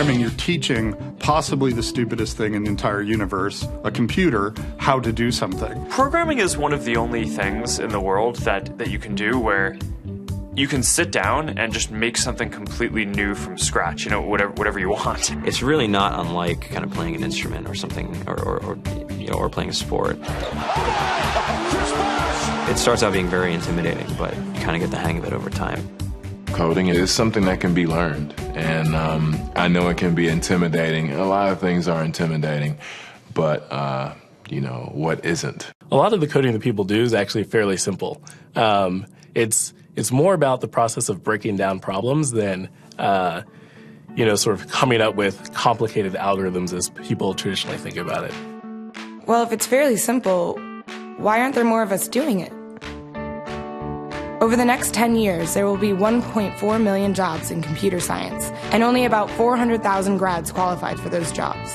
programming, you're teaching possibly the stupidest thing in the entire universe, a computer, how to do something. Programming is one of the only things in the world that you can do where you can sit down and just make something completely new from scratch, whatever you want. It's really not unlike kind of playing an instrument or something, or playing a sport. It starts out being very intimidating, but you kind of get the hang of it over time. Coding is something that can be learned, and I know it can be intimidating. A lot of things are intimidating, but what isn't? A lot of the coding that people do is actually fairly simple. It's more about the process of breaking down problems than, sort of coming up with complicated algorithms as people traditionally think about it. Well, if it's fairly simple, why aren't there more of us doing it? Over the next 10 years, there will be 1.4 million jobs in computer science, and only about 400,000 grads qualified for those jobs.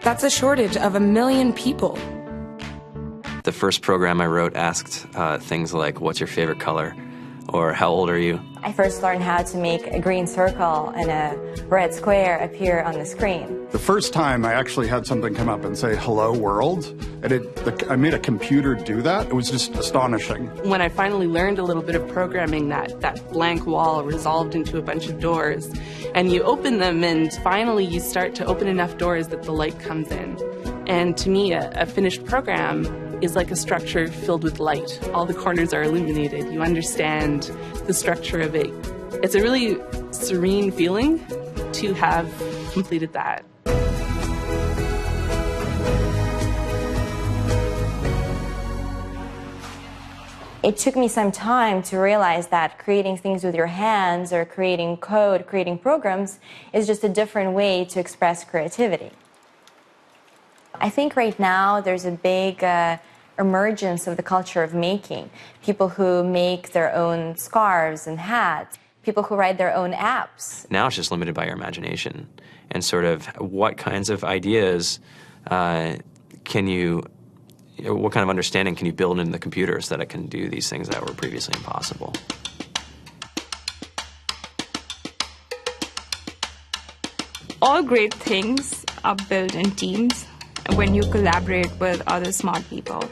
That's a shortage of 1 million people. The first program I wrote asked things like, what's your favorite color? Or how old are you? I first learned how to make a green circle and a red square appear on the screen. The first time I actually had something come up and say, hello world, and I made a computer do that. It was just astonishing. When I finally learned a little bit of programming, that blank wall resolved into a bunch of doors, and you open them, and finally you start to open enough doors that the light comes in. And to me, a finished program is like a structure filled with light. All the corners are illuminated. You understand the structure of it. It's a really serene feeling to have completed that. It took me some time to realize that creating things with your hands or creating code, creating programs, is just a different way to express creativity. I think right now there's a big emergence of the culture of making. People who make their own scarves and hats, people who write their own apps. Now it's just limited by your imagination and sort of what kinds of ideas what kind of understanding can you build into the computer so that it can do these things that were previously impossible. All great things are built in teams when you collaborate with other smart people.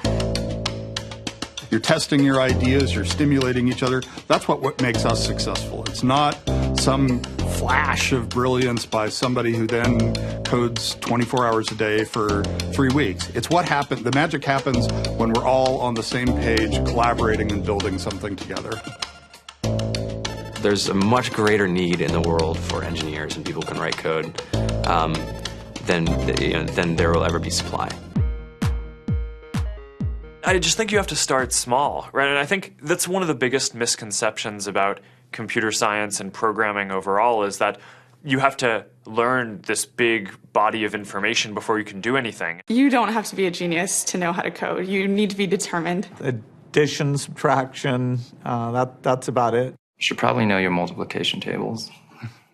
You're testing your ideas, you're stimulating each other. That's what makes us successful. It's not some flash of brilliance by somebody who then codes 24 hours a day for 3 weeks. It's what happens. The magic happens when we're all on the same page, collaborating and building something together. There's a much greater need in the world for engineers and people who can write code than there will ever be supply. I just think you have to start small, right? And I think that's one of the biggest misconceptions about computer science and programming overall is that you have to learn this big body of information before you can do anything. You don't have to be a genius to know how to code. You need to be determined. Addition, subtraction, that's about it. You should probably know your multiplication tables.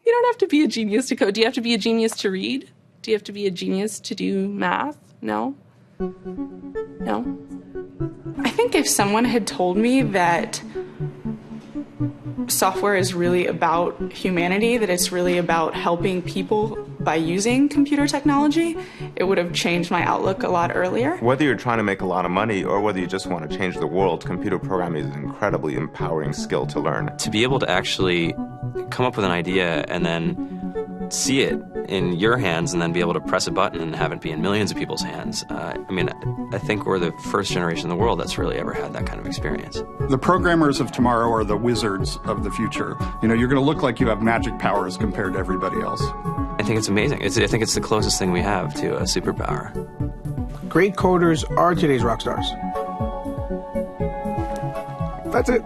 You don't have to be a genius to code. Do you have to be a genius to read? Do you have to be a genius to do math? No. No. I think if someone had told me that software is really about humanity, that it's really about helping people by using computer technology, it would have changed my outlook a lot earlier. Whether you're trying to make a lot of money or whether you just want to change the world, computer programming is an incredibly empowering skill to learn. To be able to actually come up with an idea and then see it in your hands and then be able to press a button and have it be in millions of people's hands. I think we're the first generation in the world that's really ever had that kind of experience. The programmers of tomorrow are the wizards of the future. You're going to look like you have magic powers compared to everybody else. I think it's amazing. I think it's the closest thing we have to a superpower. Great coders are today's rock stars. That's it.